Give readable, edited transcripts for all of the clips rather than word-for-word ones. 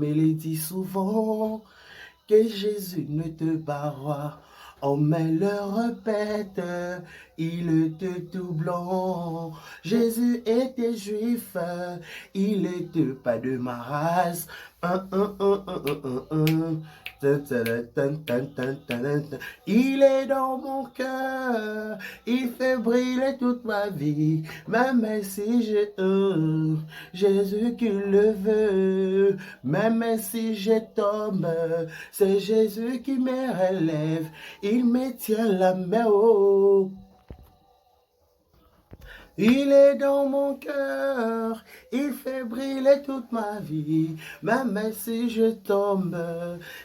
me le dit souvent, que Jésus ne te barre. On me le répète, il était tout blanc. Jésus était juif, il était pas de ma race. Il est dans mon cœur, il fait briller toute ma vie. Même si je Jésus qui le veut, même si je tombe, c'est Jésus qui me relève. Il me tient la main haut. Il est dans mon cœur, il fait briller toute ma vie. Même si je tombe,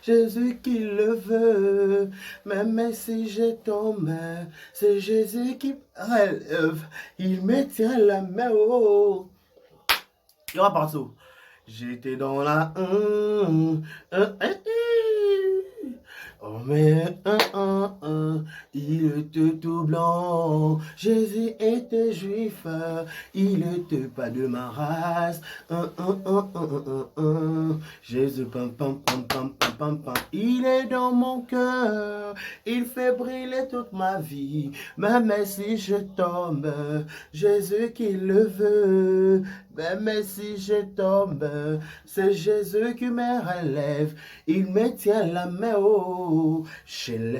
Jésus qui le veut. Même si je tombe, c'est Jésus qui me relève. Il me tient la main haut. Il va partout. J'étais dans la oh mais il était tout blanc. Jésus était juif, il était pas de ma race. Jésus pam pam pam pam pam pam pam. Il est dans mon cœur, il fait briller toute ma vie. Même si je tombe, Jésus qui le veut. Même si je tombe, c'est Jésus qui me relève. Il me tient la main haut.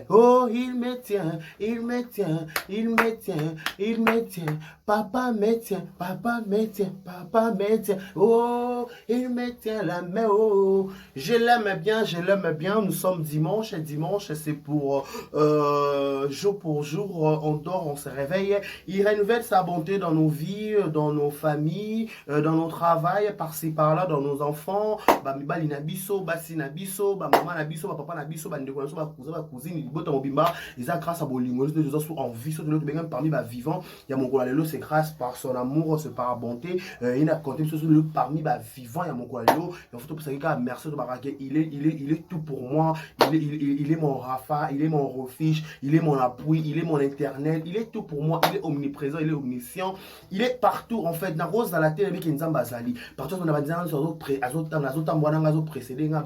Oh, il me tient, il me tient, il me tient, il me tient. Papa me tient, papa me tient, papa me tient. Oh, il me tient la main haut. Je l'aime bien, je l'aime bien. Nous sommes dimanche et dimanche, c'est pour jour pour jour. On dort, on se réveille. Il renouvelle sa bonté dans nos vies, dans nos familles, dans nos travail, par-ci par-là, dans nos enfants. Mibali na biso, basi na biso, maman na biso, papa na biso, ndeko na biso, cousin, cousine, libota mobimba. Ils ont grâce à bolingo, ils sont en vie, sur l'autre parmi les vivants. Il y a mon Kolalelo, c'est grâce par son amour, c'est par bonté. Il a compté sur le parmi les vivants. Il y a mon Kolalelo. Il faut que ça merci de m'arrêter. Il est tout pour moi. Il est mon Rafa, il est mon refuge, il est mon appui, il est mon éternel. Il est tout pour moi. Il est omniprésent, il est omniscient. Il est partout en fait. Dans rose dans la terre, qui nous a basali. Partout on a dit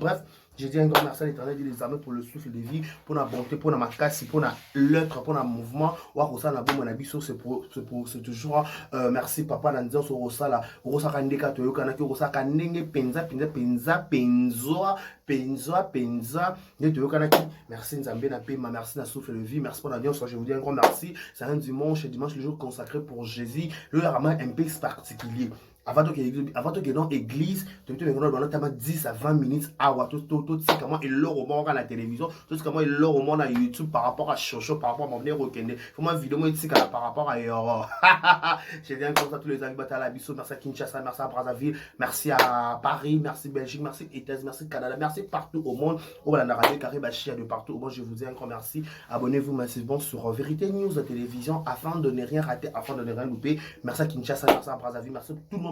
bref. Je dis un grand merci à l'Éternel, Dieu des armées, pour le souffle de vie, pour la bonté, pour la macasse, pour l'être, pour le mouvement. C'est toujours merci papa Nandia sur Rosala, Rosaka Ndeka Toyokana, Rosaka Nenge Penza, Penza, Penza, Penzoa, Penzoa, Penza, merci Nzambé na Pema, merci na souffle de vie, merci pour l'alliance. Je vous dis un grand merci. C'est un dimanche, le jour consacré pour Jésus, le rama un peu particulier. Avant que dans l'église, tu as 10 à 20 minutes à voir tout comment il leur au monde à la télévision, tout comment il leur au monde à YouTube par rapport à Chocho, par rapport à mon venir au Kenya. Faut moi vidéo moi par rapport à Yoro. J'ai bien comme ça tous les amis à la Bissau, merci à Kinshasa, merci à Brazzaville, merci à Paris, merci Belgique, merci États-Unis, merci Canada, merci partout au monde. Au la radio Caribachia de partout au monde, je vous dis un grand merci. Abonnez-vous massivement sur Vérité News de télévision afin de ne rien rater, afin de ne rien louper. Merci à Kinshasa, merci à Brazzaville, merci à tout le monde.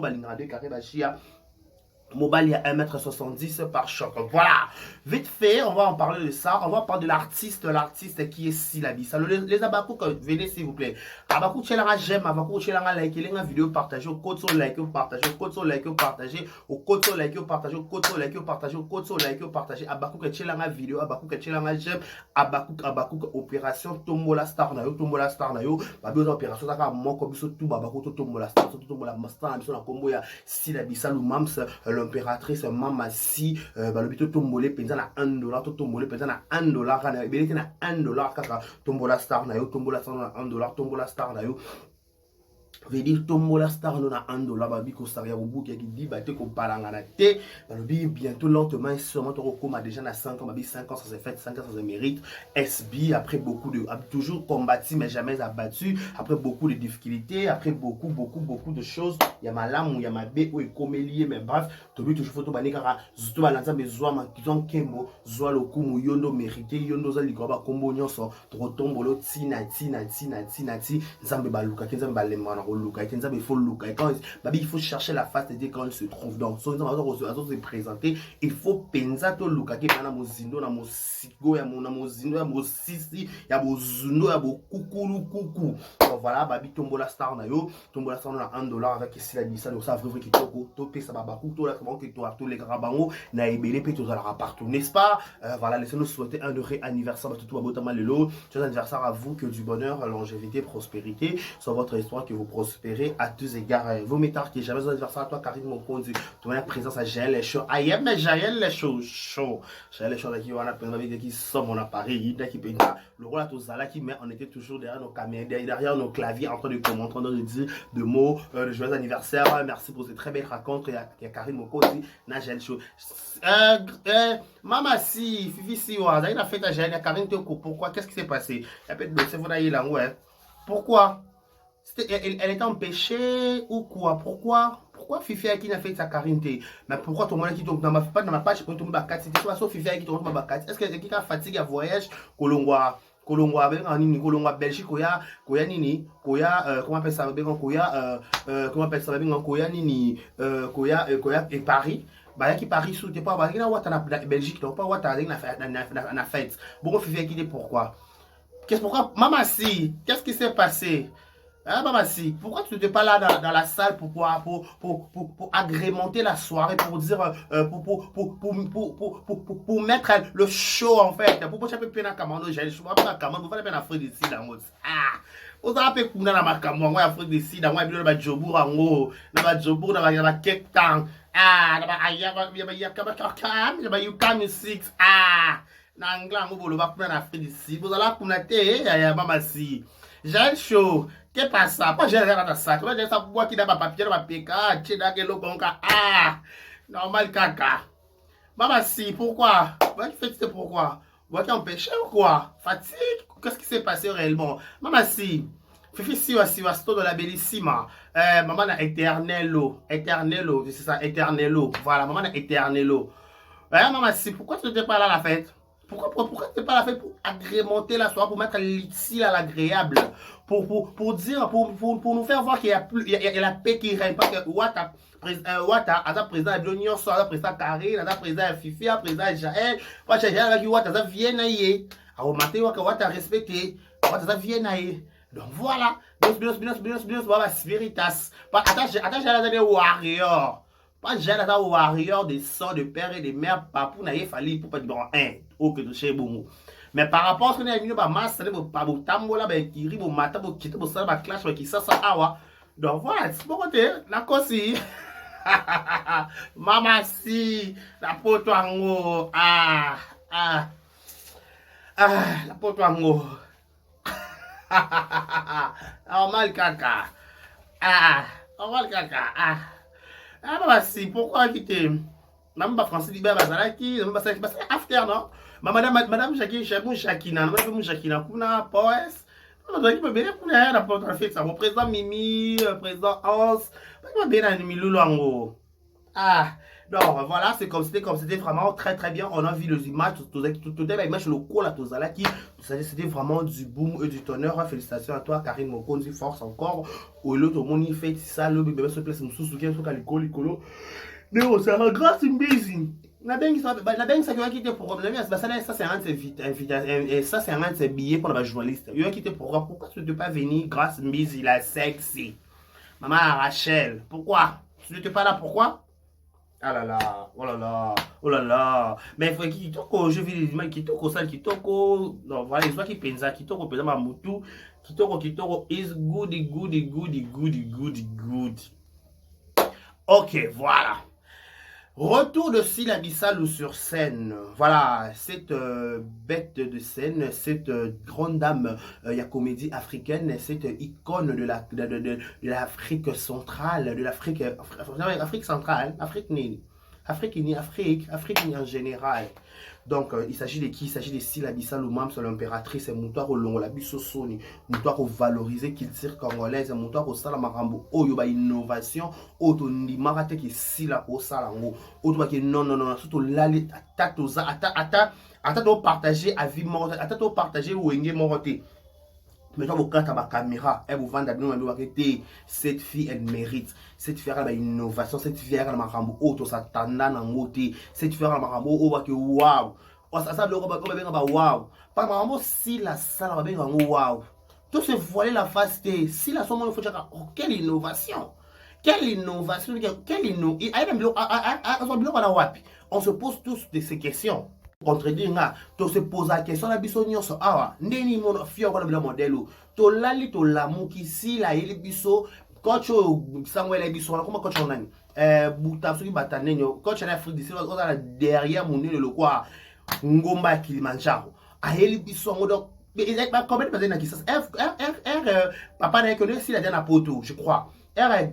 Mobile, il y a 1m70 par choc. Voilà. Vite fait, on va en parler de ça. On va parler de l'artiste qui est Silabissa. Les Abakouk, venez s'il vous plaît. Abakouk, tchelanga j'aime. Abakouk, tchelanga like. La vidéo partagée. Au code sur like, partagez. Au code sur like, partagez. Au code sur like, partagez. Au code sur like, partagez. Au code sur like, partagez. Abakouk, tchelanga vidéo. Abakouk, tchelanga j'aime. Abakouk, opération Tombola Star na yo. Tombola Star na yo. Babi opération. Taka moko biso tout. Abakouk, Tombola Star. Tombola Master. Biso na combo ya Silabissa. Lumams. L'impératrice Mamasi, balobito tombolé penza na $1, to tombolé penza na $1, kana belete na $1 kaka tombola star na yo, tombola star na $1, tombola star na yo. Veut dire tombola star non à $1 babi ko saria bubu qui dit baté ko palangana te babi bientôt lentement et sûrement to recoma déjà na 5 ans babi 5 ans ça s'est fait 5 ans ça se mérite SB après beaucoup de toujours combattu mais jamais abattu après beaucoup de difficultés après beaucoup de choses il y a ma lame ou il y a ma bé ou ekomélié mais bref to bi toujours photo bané kaka zuto balanza besoin ma kizon kembo zoa lo kumu yondo mérité yondo za ligoba kombo nyonso to tombolo tina nzambe baluka nzambe balemba il faut Luka. Et quand il faut chercher la face de Dieu quand il se trouve. Donc, si on se présenter, il faut penser to Luka qui est dans mon zindo, dans mon sigo, il y a mon zindo, il y a mon sisi, il y a mon zuno, il y a mon coucou. Donc voilà, babi tombola star na yo, tombola star na $1 avec ici la bissa, donc ça vrai qui toko, topé ça babakou, to la comment que toi tous les garabango, na ebele pe to la partout, n'est-ce pas? Voilà, laissez-nous souhaiter un heureux anniversaire à tout abotama lelo, joyeux anniversaire à vous, que du bonheur, longévité, prospérité sur votre histoire, que vous prospérez à tous égards. Vous mettez qui jamais anniversaire à toi, Karine Mokonzi, ton présence à Jaël les shows. Ah yeah, mais Jaël les shows chaud. Jaël les shows qui on a plein de qui sont mon appareil, qui peut le rôle à tous là qui met, on était toujours derrière nos caméras, derrière nos claviers en train de commenter, en train de dire de mots, de joyeux anniversaire. Merci pour cette très belle rencontre. Il y a Karine Mokonzi, na Jaël show. Maman si, Fifi si, il a fait à Jaël, il y a Karine Toko. Pourquoi? Qu'est-ce qui s'est passé? Il y a peut-être de vous d'ailleurs là, ouais. Pourquoi? Elle était empêchée ou quoi? Pourquoi Fifi qui n'a fait sa carité? Mais pourquoi tout le monde qui tombe dans ma page, je peux tomber à 4, c'était soit Fifi qui tombe dans ma 4. Est-ce que quelqu'un a fatigué à voyage? Kolongwa Belgique, koya nini, koya, comment appelle ça, comment appelle ça, koya nini, koya et Paris. Bah, qui Paris sous, t'es pas, bah, qui n'a pas en Belgique, donc pas what na fête. Bon, Fifi qui dit pourquoi? Pourquoi? Maman si, qu'est-ce qui s'est passé? Hein, Maman si, pourquoi tu n'étais pas là dans la salle pour agrémenter la soirée, pour dire, pour mettre le show en fait, pour pas chaper pena kamano, j'ai le choix pas kamano, vous allez bien Afrique d'ici dans mode. Ah, vous avez pu kuna na makamwa, moi Afrique d'ici dans moi bien na jobour ango, na jobour na Cape Town. Ah, na Yukam 6. Ah, na angla ngo bolo ba kuna na Afrique d'ici. Vous allez kuna te ya Maman si. J'ai le show. Qu'est-ce que ça? Pas j'ai dans ça. Tu vois, j'ai ça pour qui dans ma papier, dans ma PK, tu dans quel logo. Ah, normal caca. Maman si, pourquoi? Tu fais pourquoi? Vous qui empêché ou quoi? Fatigue? Qu'est-ce qui s'est passé réellement? Maman si. Fifi si de la bellissima. Maman na Eternello, c'est ça, Eternello. Voilà, maman na Eternello. Maman si, pourquoi tu n'étais pas là à la fête? Pourquoi tu n'es pas à la fête pour agrémenter la soirée, pour mettre l'ici à l'agréable, pour dire, pour nous faire voir qu'il y a la paix qui règne, parce que Ouattara, président de l'Union, président Karine, président Fifi, président Jaël, Jaël, Ouattara vient naïe, à remonter Ouattara respecté, Ouattara vient naïe. Donc voilà, voilà, spiritas. Attends, j'ai la warrior. Pas j'ai la warrior des sons de père et de mère, papou naïe, fallait pour pas dire un. Que de chez Bongo. Mais par rapport à ce qu'on a mis, bah, masse, pas beau tambo là, bah, qui rive au matin, pour quitter, pour ça, bah, clash, qui ça, awa. Donc voilà, c'est bon côté, la cosi. Maman si, la poto ango, la poto ango. Mal caca. Mal caca. Maman si, pourquoi quitter? Maman français dit bah ça qui after non madame Jacquina madame Jacquina kuna poes madame qui peut bien pour la porte fait ça président Mimi président Hans pas bien ni Lulango. Donc voilà, c'était vraiment très très bien. On a vu les images, tout les images le cours là, tout ça qui c'était vraiment du boom et du tonnerre. Félicitations à toi, Karine Mokonzi, force encore. Ou l'autre monde il fait ça, le bébé se place sous qui est l'écolo. Non, c'est un grâce busy. La banque ça qui va quitter pour ça c'est un de ça c'est un de ses billets pour la journaliste. Il va quitter pourquoi tu ne peux pas venir grâce busy la sexy. Maman Rachel, pourquoi? Tu n'étais pas là pourquoi? Ah là là, oh là là, oh là là. Mais il faut qu'il toko, je vis les qui toko ça qui toko. Non, voilà, les gens qui pensent qui toko peut-être ma moutou, qui toko is goody. OK, voilà. Retour de Sylla Bissalo sur scène. Voilà, cette bête de scène, cette grande dame la comédie africaine, cette icône de l'Afrique centrale, de l'Afrique centrale, Afrique en général. Donc, il s'agit de qui? Il s'agit de Sylla Bissalo, c'est l'impératrice, Moutoir au Longo, la Bissosoni, Moutoir au valoriser culture congolaise, Moutoir au Salamarambo, Oyoba innovation, Otondi Marate qui Sylla au Salango, Otoba qui non, surtout l'allée, attends, partager à vie morte, attends, partager ou enge morte. Mais toi, vous carte à ma caméra, elle vous vend à cette fille, elle mérite. Cette fille, elle a une innovation. Cette fille, elle a un auto, ça tanda dans moté. Cette fille, elle a un waouh. Ça, le robot, waouh. Par exemple, si la salle, elle a waouh. Tout se voiler la face, si la somme, il faut dire, quelle innovation. Quelle innovation, quelle innovation. On se pose tous de ces questions. Contredire nga to se pose la question la biso nyonso awa ndeni mono fio ko na modelo to lali to lamuki si la ili biso coach Samuel biso na kuma coach nani buta soki batanenyo coach na Afrique du Sud on a derrière monene le quoi ngomba Kilimanjaro a eli biso ngodo ba combien de personnes qui ça papa na que si la dernière poto je crois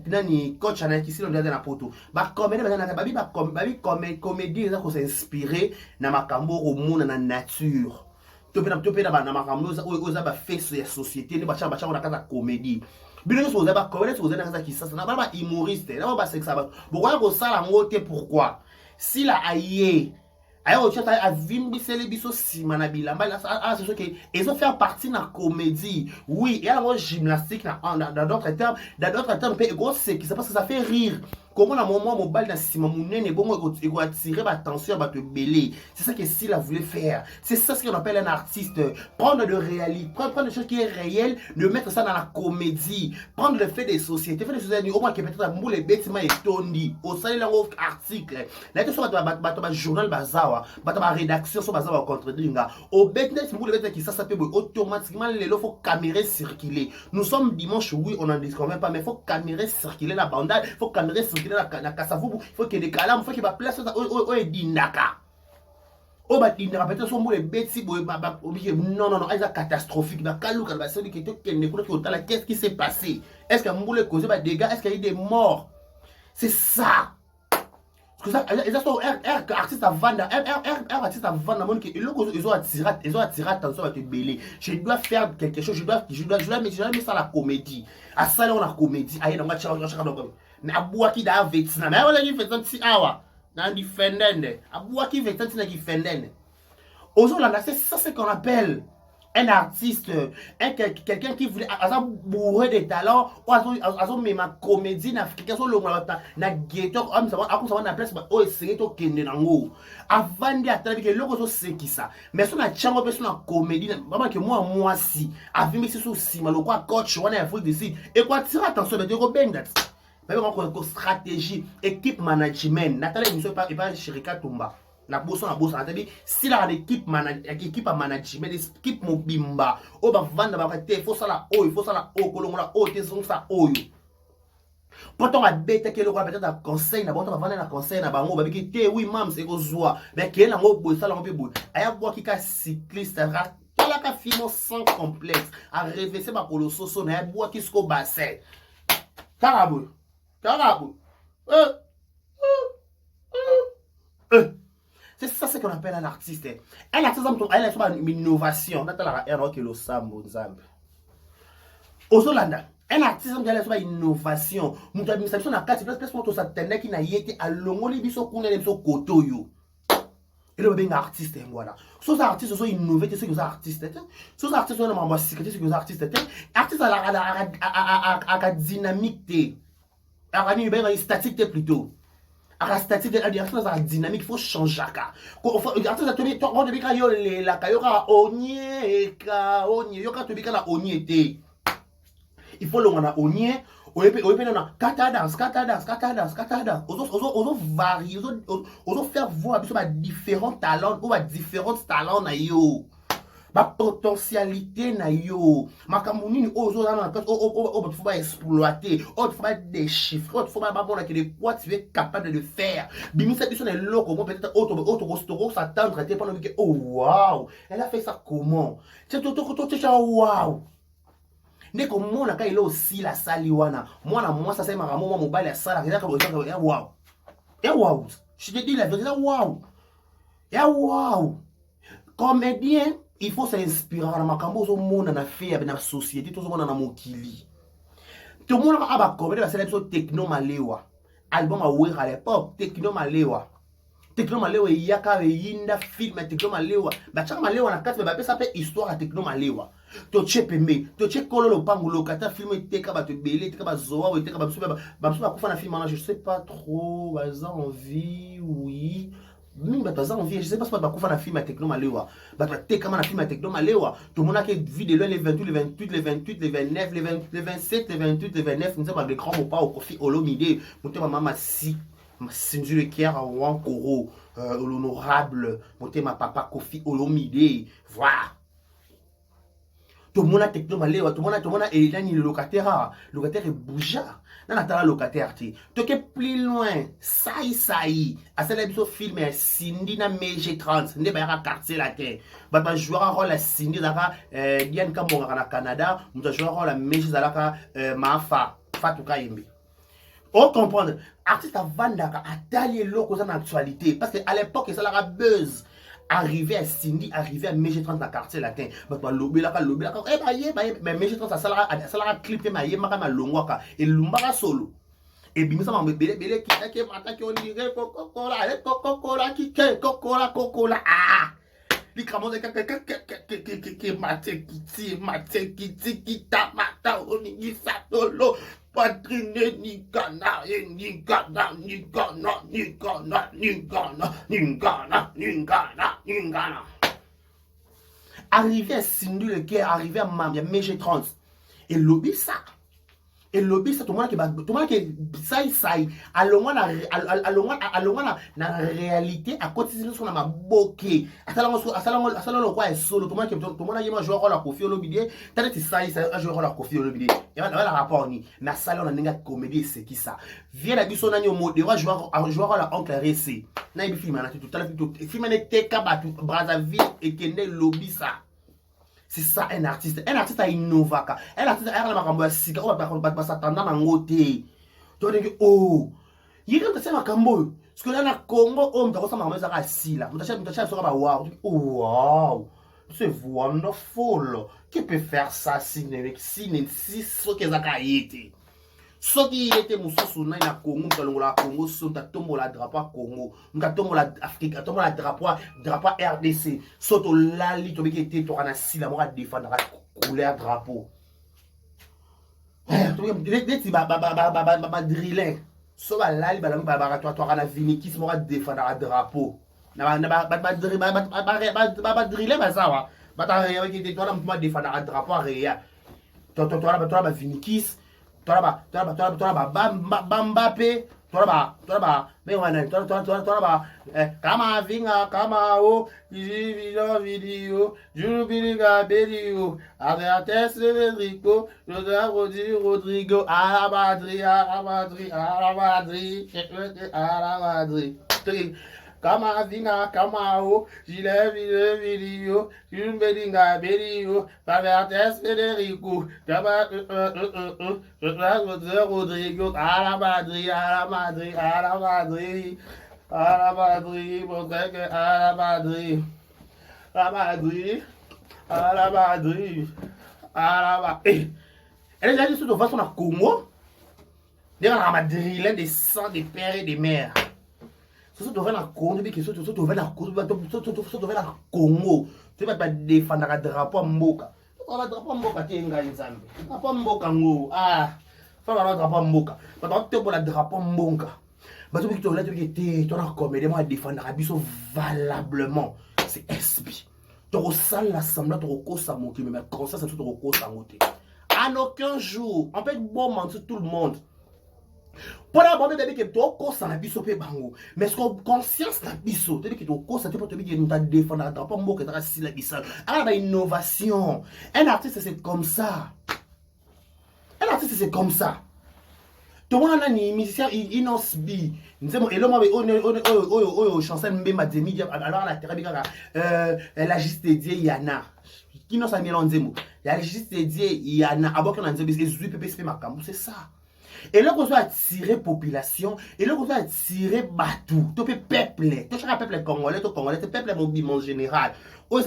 nani coach anakisi lo ndana poto ba comédie bazana babi ba comédie za ko s'inspirer na makambo omuna na nature topena ba na makambo oza ba face ya société ne ba cha na kaza comédie bino so za ba comédie so za na kaza kisasa na ba humoriste na ba sexa ba bokoya ko sala ngote pourquoi si la aye ayo tu as vimbisele biso sima na bilamba c'est sûr que ils ont fait partie na comédie oui et alors gymnastique dans d'autres termes gros c'est qui ça parce que ça fait rire comment la moment mon bal na sima munene bongo ego attirer l'attention ba te belé c'est ça que s'il a voulu faire c'est ça ce qu'on appelle un artiste prendre de réalité prendre des choses qui est réel de mettre ça dans la comédie prendre le fait des sociétés faire des sociétés au moins que peut-être moule bêtement et tondi au sein d'un article là que soit ba journal bazawa ba rédaction so bazawa contredire nga au bêtement moule bêtement qui ça peut automatiquement les lots faut caméra circuler nous sommes dimanche oui on en disconvient pas mais faut caméra circuler la bandade faut caméra circuler na kasavubu il faut que des calams faut qu'il va place o edindaka o ba dindaka peut-être so mbule beti boy non c'est catastrophique ba kaluka ba seli que to kende ko tala qu'est-ce qui s'est passé est-ce que mbule causé ba dégâts est-ce qu'il y a eu des morts c'est ça parce que ça artiste à vendre artiste à vendre mon que ils ont attiré attention à te belé je dois faire quelque chose je dois mettre ça la comédie à ça on la comédie aïe donc na buaki da vetina mais wala ki vetanti awa na defendende abuaki vetanti na defendende aujourd'hui c'est ça ce qu'on appelle un artiste quelqu'un qui voulait bourré de talent ou azo mema comédie na africain so longo na ghetto am ça va na place o essayer to kende nango avant de attendre que loko so sekisa mais so na chango pe so na comédie maman que moi si avimi so si maloko coach wana Afrique du Sud et quoi tire attention de ko benda même quand stratégie équipe management natala émission pas Chirika Tumba na bossa natali si la équipe management équipe mobimba o ba vanda ba te faut ça là il faut ça là kolongola te son ça pourtant a bête que le roi peut-être un conseil na bon va vendre na conseil na bango ba biki te oui mam c'est ko zoa mais que la ngo boy ça la ngo boy aya bois qui ka cycliste la ka fimo sans complexe a reverser ba koloso so na bois qui sko bassin carabou c'est ça ce qu'on appelle un artiste. Un artiste, il a une innovation. On a le sambo nzambe. Aux Hollanda, un artiste, il a une innovation. Mon administration na carte, place pour ça tenait qui n'a yété à l'ongoli biso kune les biso koto yo. Et le bien artiste voilà. Ces artistes sont innovés, c'est que artistes. Ces artistes sont vraiment secret, c'est que artistes. Artiste a dynamique. Alors, il y a une statique plutôt. La statique de la dynamique, il faut changer. Il faut le varier, faire voir différents talents ou différents talents. Ma potentialité na yo makamuni ozo na faut pas exploiter faut pas déchiffrer faut pas bon que de quoi tu es capable de faire bimisa biso na loko peut-être auto s'attendre à pendant que oh waouh elle a fait ça comment c'est tout waouh ne comme mon ka il aussi la saliwana moi ça c'est maramo moi mobile la sala waouh waouh je te dis la vérité waouh waouh comédien il faut s'inspirer na makambo zo mona na fait na société tout mona na mokili tout monde aba comédie ba célèbre techno malewa album a wera à l'époque techno malewa yaka yinda film techno malewa ba chaka malewa na kati ba pesa pe histoire à techno malewa toche pembe toche kololo pango lokata film eteka bato ebele eteka bazoa eteka babiso bakufa na film wana je sais pas trop baza envie oui mingi bato baza envie je sais pas si bato bakufa na film ya Tekno Malewa bato batekama na film ya Tekno Malewa tomonaki vidéo les 28 les 28 les 28 les 29 les 27 les 28 les 29 nzeba de grand mopa au Koffi Olomide motema mama si Sinzu le Kier Wankoro l'honorable motema papa Koffi Olomide voilà. Tout le monde a Tekno Malewa, tout le monde a le locataire est bougea. Dans la locataire, tu es plus loin, saï, à celle qui film Cindy na MG30, ne pas quartier la terre. Bah jouer un rôle à Cindy dans Diane Kamora na Canada, nous jouer un rôle à MG Zalaka Mafa Fatou Kayembe. On comprend, artiste à Vandaka a taillé l'eau en actualité parce qu'à l'époque ça la buzz. Arrivé à Cindy, arrivé à MG30 dans quartier latin. Mais MG30 ça la clipé ma yema ma longwaka et lumbara solo. Et bien ça m'a belé qui attaque on dirait coca-cola coca-cola ah. Les cramons de qui mate qui ta mata on y ça solo. Patrine ni gana ni gana ni gana ni gana ni gana ni gana ni gana ni gana. Arrivé à Sindu le Kier, arrivé à MG30 et lobby ça. Et lobby ça tout le monde qui ça allongwa na réalité à côté de son ma boké asala quoi est solo tout le monde yema jouer rôle à Koffi Olomide tane ti ça jouer rôle à Koffi Olomide et va la rapport ni na sala on ninga comédie c'est qui ça vient la biso na nyo mode va jouer rôle à oncle RC na ibi film na tout la film na teka batu Brazzaville et kende lobby ça. C'est ça un artiste a innové. Un artiste a makambo ya sika o ba s'attendre na ngote. To dingue oh. Yiri mtasa makambo. Parce que là na Congo on mtako sa makambo za ka sila. Mtacha so ba wow. Oh wow. C'est wonderful. Qui peut faire ça si so que za ka yete. So qui était mususu na Congo mtalongola Congo so tatombola drapeau Congo. Mtatombola Afrique, tombola drapeau RDC. So to lali to bikete to kana sila mo ka défendre la couleur drapeau. Deti ba driller. So ba lali ba to kana vinikis mo ka défendre la drapeau. Na ba driller ba sawa. Ba ta bikete to na mo défendre la drapeau réa. To ba vinikis. Toi là-bas, Bambape, toi là-bas, mais ouais, toi là-bas, Kama Vinga, Kama O, vidéo, Jubiliga Belio, Avertes Rodrigo, Rodrigo, Arabadri, Kama Vinga, Kama O, Gilet vidéo, Jubiliga Belio, Avertes Federico, Rodrigo, Arabadri, elle a dit de façon à Congo, derrière la driller des sangs des pères et des mères. Ce devait la Congo, ce devait la Congo, tu vas pas défendre le drapeau Mboka. Le drapeau Mboka, tu es un gars ensemble. Le drapeau Mboka, ah, faut le drapeau Mboka. Tu as le drapeau Mboka. Tu as comédie à défendre valablement. C'est SB. Tu as l'assemblée, tu as mais comme ça, c'est tout le en aucun jour, on peut être bon mentir tout le monde. Pour la bonne bébé que tu as na biso pe bango mais ce conscience na biso tu dis que tu as tu peux te dire que nous ta défendre la drapeau mbo que tu as si la bisal ah la innovation un artiste c'est comme ça tout le monde a ni musicien inosbi nzemo elo mabe o chanson mbemba demi alors la terabika la juste dédié yana qui nous a mis l'onzemo la juste dédié yana aboka na nzemo ezui pepe makambo c'est ça. Et là, on doit attirer population, et là, on doit attirer batou, tout peuple, tout chaque peuple congolais, tout congolais, tout peuple en général. On est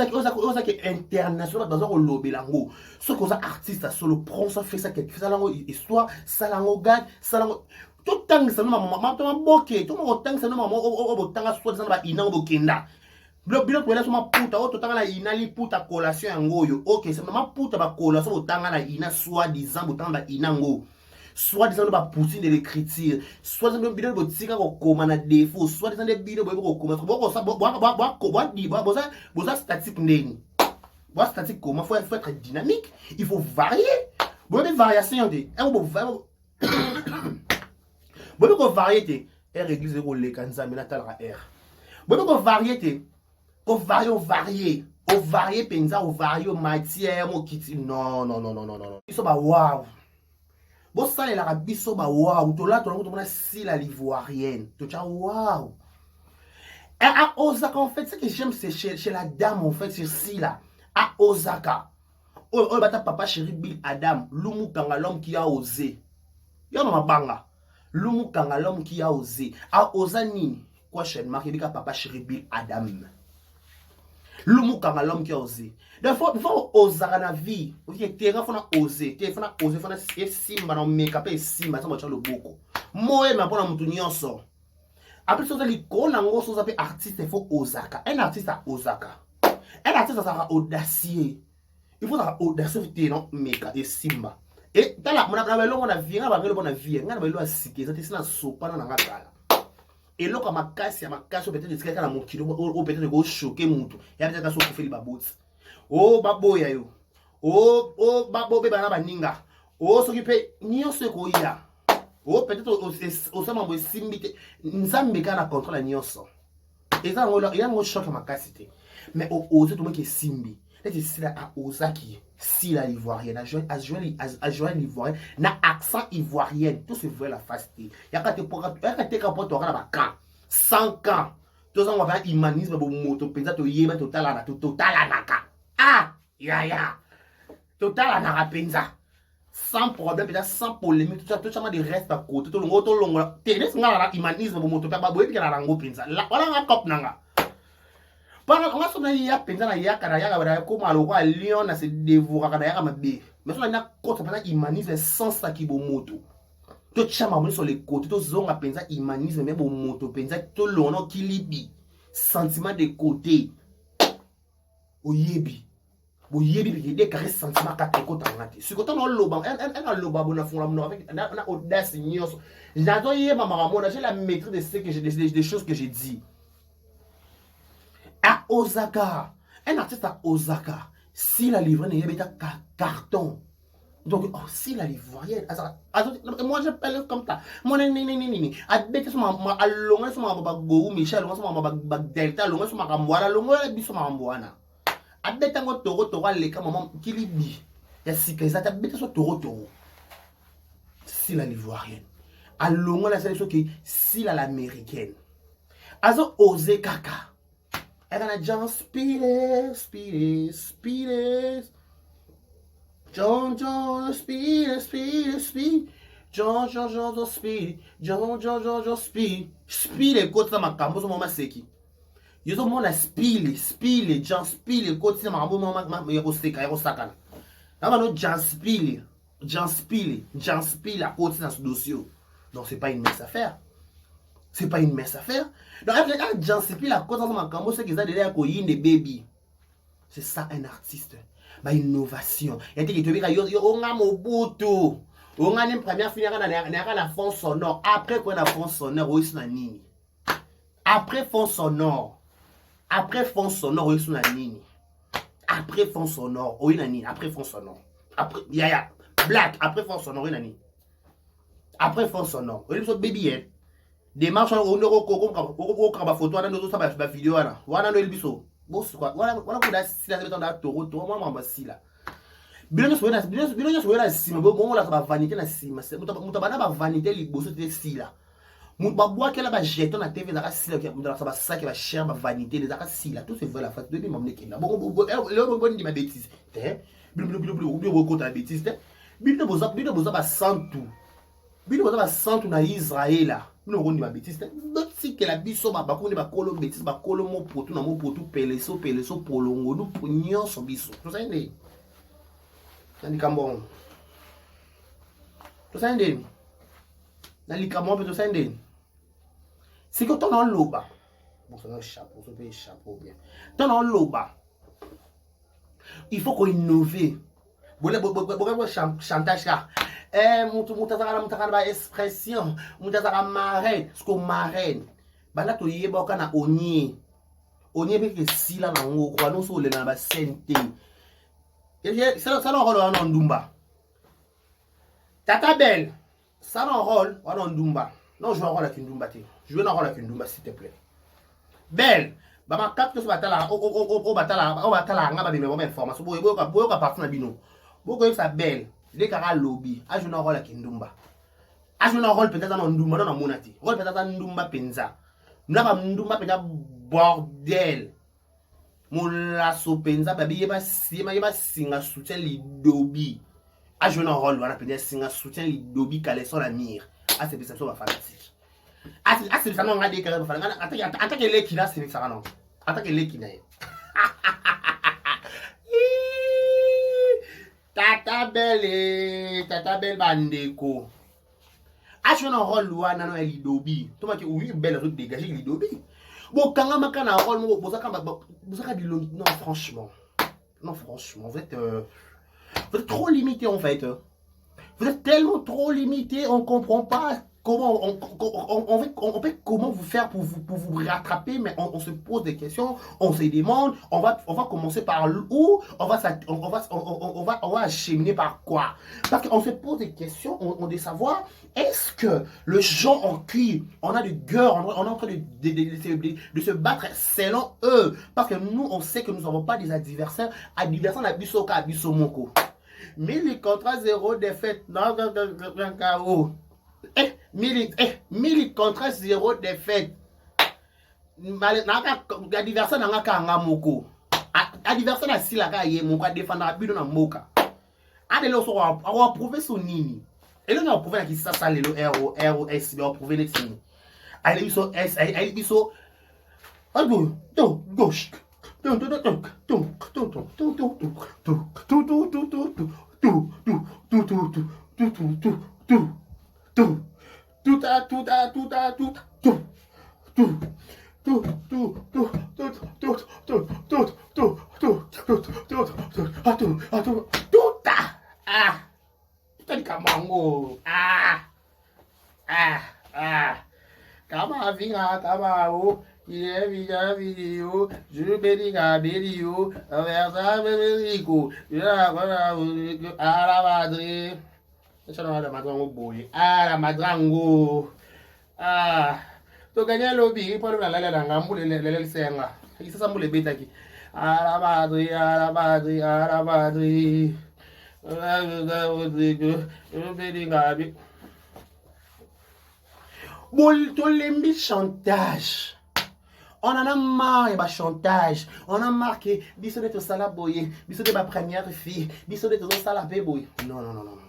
international dans un lobby lango. Ce qu'on a artiste solo prend ça fait ça quelque chose lango histoire, ça lango gade, ça lango tout temps ça nous maman boké, tout le temps ça nous maman au temps soit ça va inang bokenda. Bilo kwela so maputa o totanga na ina li puta collation yango yo. OK, c'est maputa ba collation otanga na ina soi-disant botanga ba ina ngo. Soit-disant ba poutine de l'écriture, soit-disant bilo botika ko koma na défaut, soit-disant des bilo bo koma ko ça boza statique ndeni. Bo statique comment faut être dynamique, il faut varier. Bo be variation de. Bo ko variété, R église ko le kanzambe na talra R. Bo ko variété. Au varié penza, au varié matière, mo kiti. Non. Biso ba wow. Bo ça la biso ba wow. To là, to na si la l'ivoirienne. To cha wow. Et à Osaka, en fait, ce que j'aime, c'est chez la dame, en fait, c'est si là. À Osaka. Oh, bata papa chéri Bill Adam. Lumu kanga l'homme qui a osé. Yo ma banga. Lumu kanga l'homme qui a osé. À Osani. Quoi, chaîne, marqué papa chéri Bill Adam. L'homme kanga l'homme qui a osé. Donc faut oser dans la vie. OK, terrain faut oser. Terrain faut oser, faut simba na make-up et simba ça mocha le boko. Moi ma pona mutu nyonso. Après ça li kona ngoso ça peut artiste faut Osaka. Un artiste à Osaka. Un artiste ça sera audacieux. Il faut être audacieux terrain make-up et simba. Et dans la mon longo na vie, na ba ngelo bona vie, ngana ba lo asike ça te na sopa na ngakala. Et là, quand ma casse, peut-être que quelqu'un a mon kilo, ou peut-être que choqué mon tout. Il y a peut-être que fait les babouts. Oh, babo ya yo. Oh, babo beba na baninga. Oh, ce qui peut ni on se koya. Oh, peut-être au sein de simbité. Nzambe kana contrôle la nyonso. Et ça, il y a un choc à ma casse. Mais au tout le monde qui est simbi. C'est si la à Osaki, si la ivoirienne, à jouer l'ivoirienne, na accent ivoirien, tout se voit la face. Il y a qu'à te rapporter au Canada, 100 ans. Tout ça, on va faire humanisme pour moto, pensa to yéba total anaka. Ah, ya. Total anaka pensa. Sans problème, peut-être sans polémique, tout ça, de reste à côté, tout le monde, tenez, c'est un humanisme pour moto, pas boire, puis la rango pensa. Voilà un cop nanga. Pendant qu'on a son ya penza na ya kana ya kabara ko maloko a lion na se dévora kana ya kamabe. Mais so na côté pendant humanisme sans ça qui bo moto. To chama mo sur les côtés to zonga penza humanisme mais bo moto penza to lono kilibi. Sentiment de côté. Oyebi. Bo yebi bi de carré sentiment ka te kota ngati. Si kota no loba en loba bona fond la avec na audace nyos. J'adore yeba mama j'ai la maîtrise de ce que j'ai des choses que j'ai dit. À Osaka, un artiste à Osaka, si la livraine est un carton. Donc, oh, si la livraine, moi je parle comme ça. Moi, ni. Adbete sur ma allonge sur ma bago, Michel, sur ma delta, allonge sur ma ramboana, allonge sur ma ramboana. Adbete un toro, les cas, maman, qui libi. Il y a si que ça, adbete sur toro. Si la livraine. Allonge la sélection qui, si la l'américaine. Azo osé kaka. And I just speed it. John, speed it. John, speed. Speed it, côté ma cambo, mon seki. Yo so mon la speed it, John, speed it, côté ma cambo, ma yako saka. Là, no John speed la côté dans ce dossier. Donc, c'est pas une mince affaire. C'est pas une mince affaire. Donc, après, Jean Sepi, la cause dans ma cambo, c'est qu'ils ont déjà coïne des baby. C'est ça, un artiste. Bah, innovation. Il y a des gens qui disent, on a mon boutou. On a une première finale, on a la fond sonore. Après, quoi, la fond sonore, on est nini. Après, fond sonore, on est nini. Après, fond sonore, on est nini. Après, fond sonore. Après, yaya. Black, après, fond sonore, on est nini. Après, fond sonore. On est baby, hein. Des marches au neuro koko kaba photo ana ndo ça ba vidéo ana wana ndo elbiso boss quoi wana kuda sila beton da toro moi mama sila bilonyo so wela sima bo la ba vanité na sima muta bana ba vanité liboso te sila muta ba boa kela ba jeton na TV za sila muta ba sac ba cher ba vanité za sila tout se veut la face depuis mamne kenda bon le di ma bêtise te bilo ko ta bêtise te bilo boza ba santu bilo boza ba santu na Israël. Nous avons des bêtises. Si que la biso ba bakone ba kolo bêtise ba kolo mo potu na mo potu peleso polongo nous pognon so biso. Tout ça ndé. Nani kambon. Tout ça ndé. Nani kambon tout ça ndé. C'est que ton loba. Bon, ça un chapeau, ça peut être chapeau bien. Dans l'oba, il faut qu'on innove. Bon, chantage là. Moutazara expression, moutazara marraine, ce qu'on marraine. Bah là, tu y es na onye. Onye beke sila na ngo, kwa non so le na ba sente. Ça non rôle en Ndumba. Tata Belle, ça non rôle en Ndumba. Non, je vais un rôle avec Ndumba. Je veux un rôle avec Ndumba, s'il te plaît. Belle, bah ma capte ce batala, au batala, nga ba bimé bonne information. Boyo ka partir na bino. Boyo ça Belle, les kara lobby. A joué un rôle avec Ndumba. A joué un rôle peut-être dans Ndumba, dans Monati. Rôle peut-être dans Ndumba Penza. N'a Ndumba Penza bordel. Moula sopenza babi yeba singa soutien lidobi. A joué un rôle wana peut-être singa soutien lidobi kaleson la mire. A c'est perception va fanatique. A c'est ça non ngade kare fa ngana attaque les kina c'est ça non. Attaque les kina. Tata belle bandeko. A joué un rôle wana no lidobi. Toi qui oui belle route dégager lidobi. Bon, quand on a un rôle, vous avez non, franchement. Non, franchement, vous êtes trop limité en fait. Vous êtes tellement trop limité, on ne comprend pas comment on fait comment vous faire pour vous rattraper, mais on se pose des questions, on se demande, on va commencer par où, on va acheminer par quoi. Parce qu'on se pose des questions, on doit savoir, est-ce que le genre en cuir, on a de gueule, on est en train de se battre selon eux. Parce que nous, on sait que nous n'avons pas des adversaires. Adversaires, on a Bisoka, Bisomoko. Mais les contrats zéro défaite, non, KO. Mili contrat zéro défaite. Adversaire n'a qu'à moko. Adversaire n'a si la caille mon quoi défendre la bidon na moka. Adelo so on prouver son nini. Et là on a prouvé que ça le ROS on prouver les signes. Allez so S allez so algo to gauche. Kama vinga kama o vidéo, je bénis la vidéo, versa Berico, à la madre. Je ne la madrango boy. Ah la madrango. Ah. To gagner lobby pour la la ngambu le senga. Il ça semble beta qui. À la madre, à la madre, à la madre. Je bénis la vidéo. Bol to lembi chantage. On en a marre de chantage. On en a marre que biso de to sala boye, biso de ma première fille, biso de to sala boye. Non.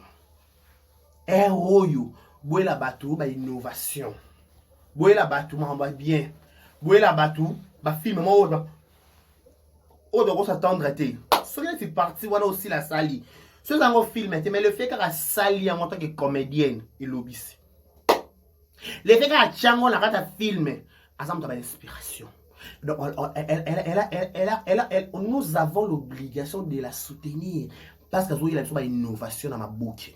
Héros boye la batou ba innovation. Boye la batou ma bien. Boye la batou ba film mo o doit s'attendre à te. Celui qui est parti voilà aussi la sali. Ce sont un film mais le fait qu'elle sali en tant que comédienne et lobbyiste. Les fait qu'à Tchango, la rate à filmer, à ça, on a l'inspiration. Donc, nous avons l'obligation de la soutenir parce qu'elle a une innovation dans ma boucle.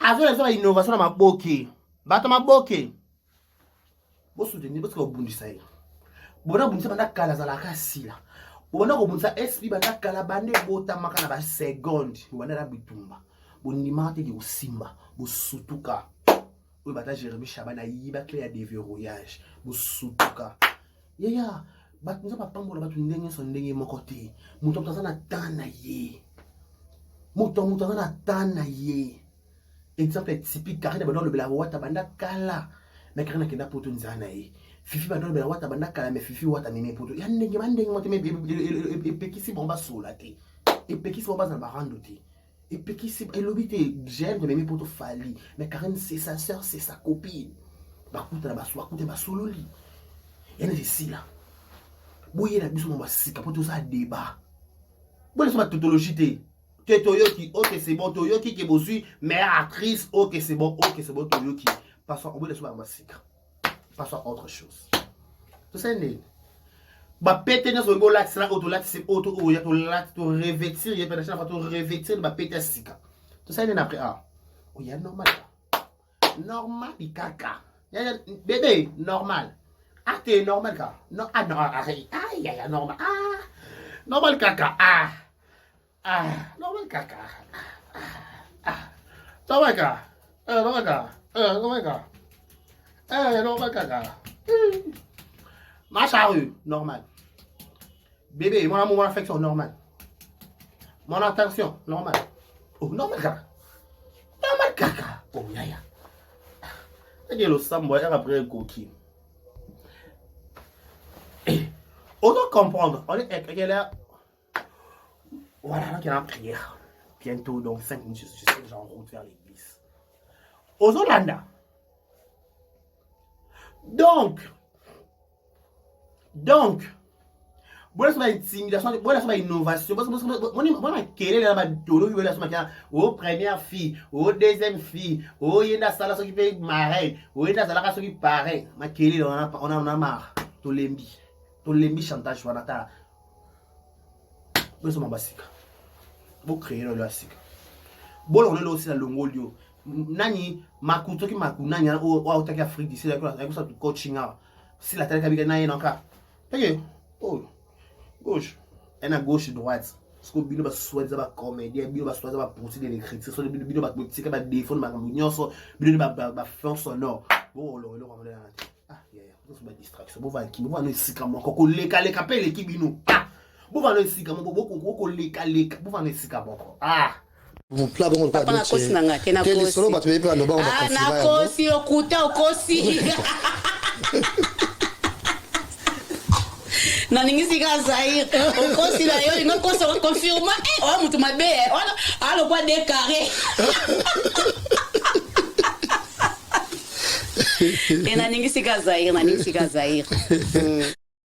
Elle a une innovation dans ma boucle. Dans ma boucle. Vous soutenez parce que vous avez ça. Vous avez dit que vous avez dit vous avez dit que vous avez dit que vous avez dit que vous avez dit bonimate de Simba, Bosutuka. Oui, bata Jérémy Chabana, yiba clé à déverrouillage, Bosutuka. Ya, bat nous pas pambo la bat une dengue son dengue mon côté. Mouton tazana tanaye. Mouton tazana tanaye. Exemple typique car dans le bela wata banda kala. Mais car na kenda poto nzanaye. Fifi ba dans le bela wata banda kala mais fifi wata meme poto. Ya ndenge mandenge mote me pekisi bomba solate. Et pekisi bomba za barandote. Et puis qui c'est l'obité j'aime de m'aimer pour te fali mais Karen c'est sa soeur c'est sa copine bah écoute la basso écoute bah solo li et n'est ici là boyer la biso mamba sika pour tout ça débat bon c'est ma tautologie te Toyoki ok c'est bon Toyoki qui bossu mère actrice ok c'est bon Toyoki parce qu'on veut les soir mamba sika Passons à autre chose. Tout ça, c'est bah péter dans ce là c'est là auto là c'est auto ou là tu revêtir il y a pas de tu revêtir bah péter sika tout ça n'est après ah oh il y a normal normal il caca bébé normal ah t'es normal ka non ah non arrête ah il y a normal ah normal caca ah ah normal caca ah normal caca normal caca normal caca normal caca marche à rue, normal. Bébé, mon amour, mon affection, normal. Mon attention, normal. Oh, normal, caca. Normal, caca. Oh, yaya. C'est que le sambo est après un coquille. On doit comprendre. On est là. Voilà, donc il y a une prière. Bientôt, donc 5 minutes, je suis déjà en route vers l'église. Aux Hollandais. Donc, bon, c'est une intimidation, bon, c'est une innovation. Moi, quelle est la tolo qui veut la au première fille, au deuxième fille, au yenda sala qui paye marraine, au yenda sala qui pareil. Ma quelle on a marre. To lembi chantage wanata. Bon, c'est mon basique. Bon, créer le basique. Bon, on est là aussi dans le Mongolio. Nani makuto ki makunani au Afrique Afrique d'ici là avec ça coaching si la télé kabika na yenoka. Ok, oh, gauche, et à gauche droite. Parce que bino ba souhaite ba comédien, bino ba souhaite ba pousser de l'écriture, so bino ba politique ba défendre ba nyonso, bino ba fond sonore. Bon, le ah, yeah, ça c'est ba distraction. Bon va qui, bon va no sika mo ko leka pe l'équipe bino. Ah, bon va no sika mo ko leka, bon va no sika boko. Ah. Vous plat bon pas na kosi na ngate na kosi. Solo ba tu pas no ba ah na kosi okuta okosi. Na ningi sika Zaïre okosi la yo ino kosi confirma oh mutu mabe alo kwa de carré. Na ningi sika Zaïre